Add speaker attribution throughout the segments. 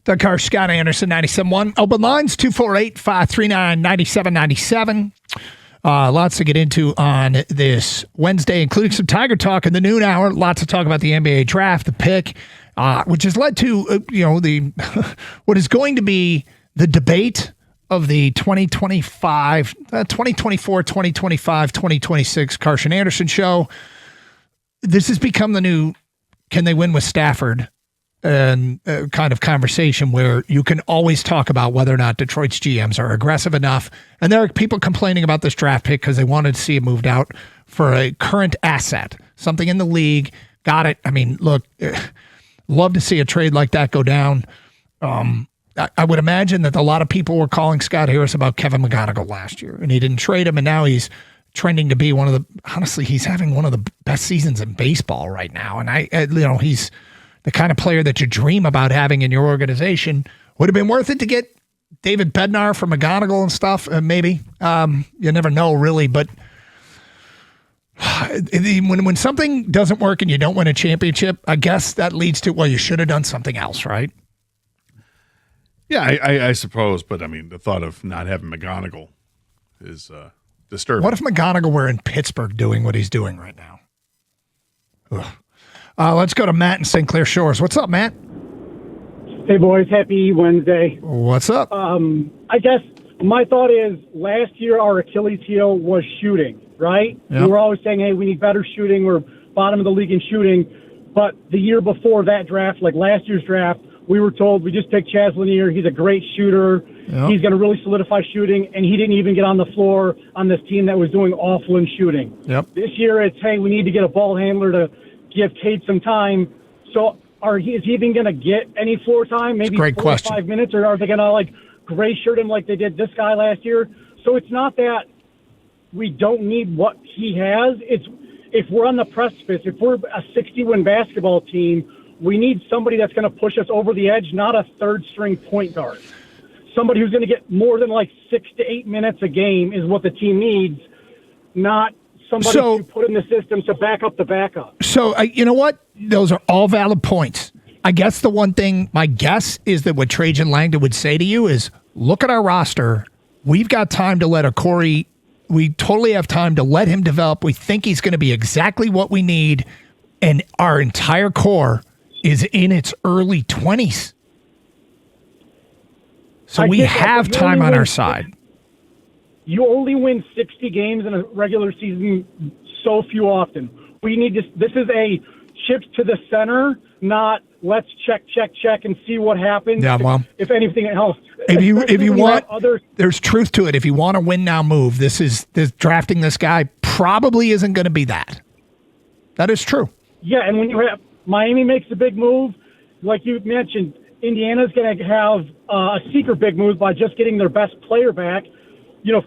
Speaker 1: The Karsch, Scott Anderson, 97.1. Open lines, 248-539-9797. Lots to get into on this Wednesday, including some Tiger talk in the noon hour. Lots to talk about the NBA draft, the pick, which has led to, the what is going to be the debate of the 2024, 2025, 2026 Karsch and Anderson show. This has become the new, can they win with Stafford? And kind of conversation where you can always talk about whether or not Detroit's GMs are aggressive enough. And there are people complaining about this draft pick because they wanted to see it moved out for a current asset, something in the league. Got it. I mean, look, love to see a trade like that go down. I would imagine that a lot of people were calling Scott Harris about Kevin McGonigal last year, and he didn't trade him, and now he's trending to be he's having one of the best seasons in baseball right now. And he's the kind of player that you dream about having in your organization. Would have been worth it to get David Bednar from McGonigal and stuff, maybe. You never know, really. But when something doesn't work and you don't win a championship, I guess that leads to, you should have done something else, right?
Speaker 2: Yeah, I suppose. But, I mean, the thought of not having McGonigal is disturbing.
Speaker 1: What if McGonigal were in Pittsburgh doing what he's doing right now? Ugh. Let's go to Matt in St. Clair Shores. What's up, Matt?
Speaker 3: Hey, boys. Happy Wednesday.
Speaker 1: What's up?
Speaker 3: I guess my thought is last year our Achilles heel was shooting, right?
Speaker 1: Yep.
Speaker 3: We were always saying, hey, we need better shooting. We're bottom of the league in shooting. But the year before that draft, like last year's draft, we were told we just picked Chaz Lanier. He's a great shooter. Yep. He's going to really solidify shooting. And he didn't even get on the floor on this team that was doing awful in shooting.
Speaker 1: Yep.
Speaker 3: This year it's, hey, we need to get a ball handler to give Cade some time. So is he even going to get any floor time? Maybe 4 or 5 minutes? Or are they going to gray shirt him like they did this guy last year? So it's not that we don't need what he has. It's if we're on the precipice, if we're a 60-win basketball team, we need somebody that's going to push us over the edge, not a third-string point guard. Somebody who's going to get more than 6 to 8 minutes a game is what the team needs, not somebody to put in the system to back up the backup.
Speaker 1: So, you know what? Those are all valid points. I guess the one thing, my guess is that what Trajan Langdon would say to you is, look at our roster. We've got time to let Okorie, we totally have time to let him develop. We think he's going to be exactly what we need. And our entire core is in its early 20s. So we have time on our side.
Speaker 3: You only win 60 games in a regular season so few often. We need this is a chips to the center, not let's check and see what happens.
Speaker 1: Yeah, well,
Speaker 3: if anything else.
Speaker 1: If you want, there's truth to it. If you want a win now move, this drafting this guy probably isn't going to be that. That is true.
Speaker 3: Yeah, and when you have Miami makes a big move, like you mentioned, Indiana's going to have a secret big move by just getting their best player back.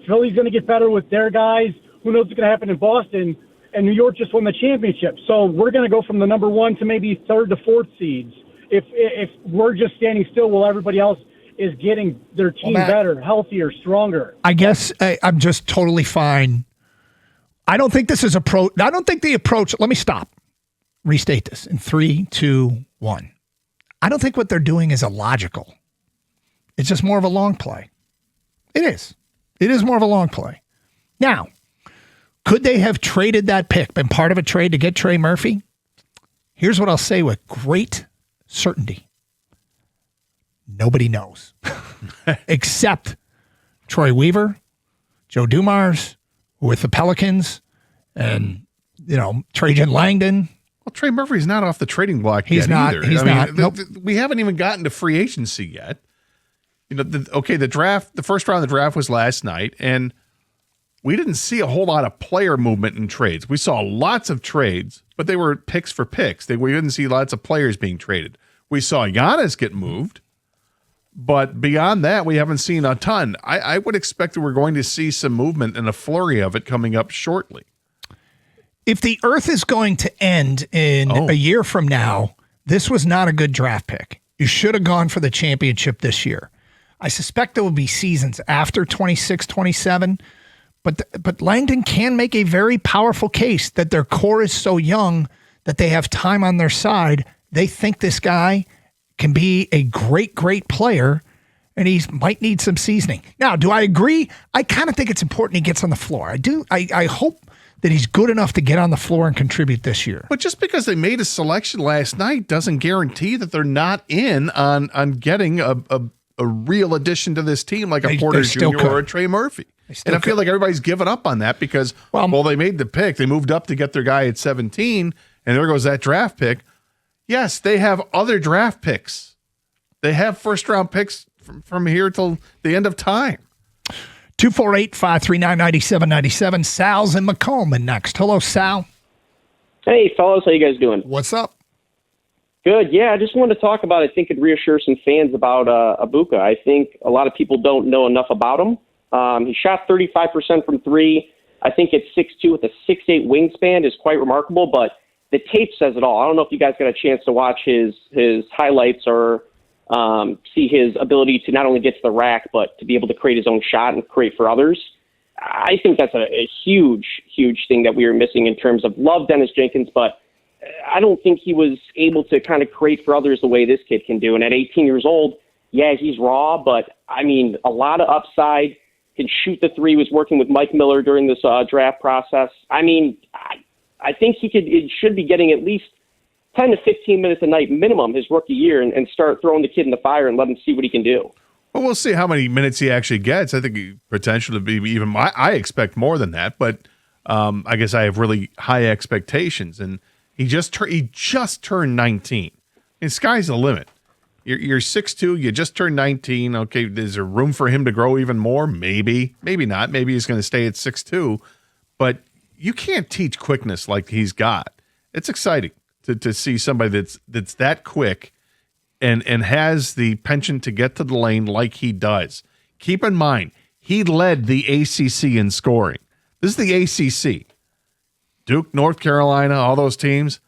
Speaker 3: Philly's going to get better with their guys. Who knows what's going to happen in Boston? And New York just won the championship. So we're going to go from the number 1 to maybe 3rd to 4th seeds. If we're just standing still while everybody else is getting their team better, healthier, stronger.
Speaker 1: I guess I'm just totally fine. I don't think this is I don't think the approach. Let me stop. Restate this in 3, 2, 1. I don't think what they're doing is illogical. It's just more of a long play. It is. It is more of a long play. Now, could they have traded that pick, been part of a trade to get Trey Murphy? Here's what I'll say with great certainty. Nobody knows. Except Troy Weaver, Joe Dumars with the Pelicans, and, Trajan Langdon.
Speaker 2: Well, Trey Murphy's not off the trading block yet either.
Speaker 1: He's not. Nope.
Speaker 2: We haven't even gotten to free agency yet. The first round of the draft was last night, and we didn't see a whole lot of player movement in trades. We saw lots of trades, but they were picks for picks. We didn't see lots of players being traded. We saw Giannis get moved, but beyond that, we haven't seen a ton. I would expect that we're going to see some movement and a flurry of it coming up shortly.
Speaker 1: If the earth is going to end in a year from now, this was not a good draft pick. You should have gone for the championship this year. I suspect there will be seasons after 26, 27, but Langdon can make a very powerful case that their core is so young that they have time on their side. They think this guy can be a great, great player, and he might need some seasoning. Now, do I agree? I kind of think it's important he gets on the floor. I do. I hope that he's good enough to get on the floor and contribute this year.
Speaker 2: But just because they made a selection last night doesn't guarantee that they're not in on getting a real addition to this team like a Porter Jr. or a Trey Murphy. And I feel like everybody's given up on that because, they made the pick. They moved up to get their guy at 17, and there goes that draft pick. Yes, they have other draft picks. They have first-round picks from here till the end of time.
Speaker 1: 248-539-9797. Sal's in Macomb next. Hello, Sal.
Speaker 4: Hey, fellas. How you guys doing?
Speaker 1: What's up?
Speaker 4: Good. Yeah, I just wanted to talk about, I think it reassure some fans about Ebuka. I think a lot of people don't know enough about him. He shot 35% from three. I think at 6'2" with a 6'8" wingspan is quite remarkable, but the tape says it all. I don't know if you guys got a chance to watch his highlights or see his ability to not only get to the rack, but to be able to create his own shot and create for others. I think that's a huge, huge thing that we were missing in terms of love Dennis Jenkins, but I don't think he was able to kind of create for others the way this kid can do. And at 18 years old, yeah, he's raw, but I mean, a lot of upside. Can shoot the three. Was working with Mike Miller during this draft process. I mean, I think it should be getting at least 10 to 15 minutes a night minimum his rookie year and start throwing the kid in the fire and let him see what he can do.
Speaker 2: Well, we'll see how many minutes he actually gets. I think he potential to be even. I expect more than that, but I guess I have really high expectations. And he just turned 19. And sky's the limit. You're 6'2", you just turned 19. Okay, is there room for him to grow even more? Maybe. Maybe not. Maybe he's going to stay at 6'2". But you can't teach quickness like he's got. It's exciting to see somebody that's that quick and has the penchant to get to the lane like he does. Keep in mind, he led the ACC in scoring. This is the ACC. Duke, North Carolina, all those teams.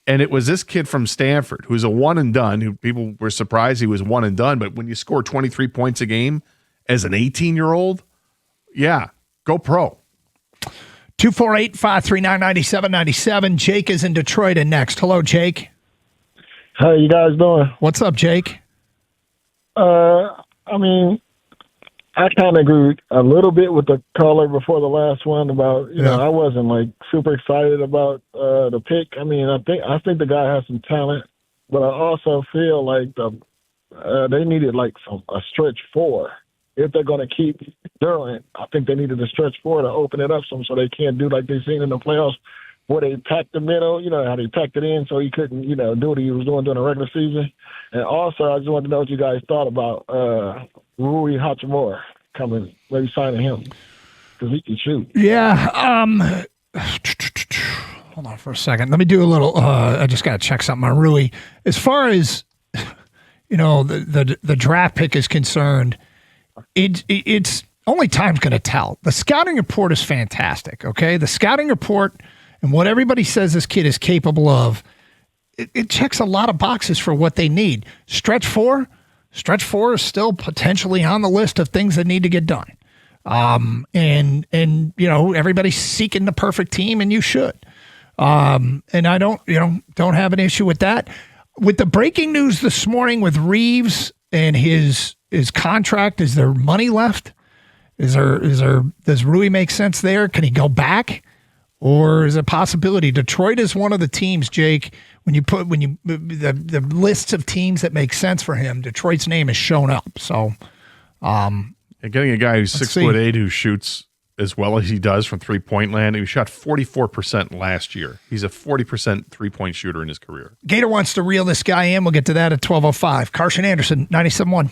Speaker 2: And it was this kid from Stanford who's a one and done, who people were surprised he was one and done. But when you score 23 points a game as an 18-year-old, yeah, go pro.
Speaker 1: 248-539-9797. Jake is in Detroit and next. Hello, Jake.
Speaker 5: How you guys doing?
Speaker 1: What's up, Jake?
Speaker 5: I mean, I kind of agree a little bit with the caller before the last one about, you know, I wasn't like super excited about the pick. I mean, I think the guy has some talent, but I also feel like they needed like a stretch four. If they're going to keep Durant, I think they needed a stretch four to open it up some so they can't do like they've seen in the playoffs where they packed the middle, you know, how they packed it in so he couldn't, you know, do what he was doing during the regular season. And also, I just wanted to know what you guys thought about Rui Hachimura coming, maybe signing him because he can shoot.
Speaker 1: Yeah. Hold on for a second. Let me do a little. I just got to check something on Rui. As far as you know, the draft pick is concerned, it's only time's going to tell. The scouting report is fantastic. Okay, the scouting report and what everybody says this kid is capable of, it checks a lot of boxes for what they need. Stretch four is still potentially on the list of things that need to get done. And you know, everybody's seeking the perfect team, and you should. And I don't have an issue with that. With the breaking news this morning with Reeves and his contract, is there money left? Does Rui make sense there? Can he go back? Or is it a possibility? Detroit is one of the teams, Jake, the lists of teams that make sense for him, Detroit's name has shown up. So
Speaker 2: getting a guy who's 6'8" who shoots as well as he does from 3-point land. He shot 44% last year. He's a 40% 3-point shooter in his career.
Speaker 1: Gator wants to reel this guy in. We'll get to that at 12:05. Karsch and Anderson, 97.1.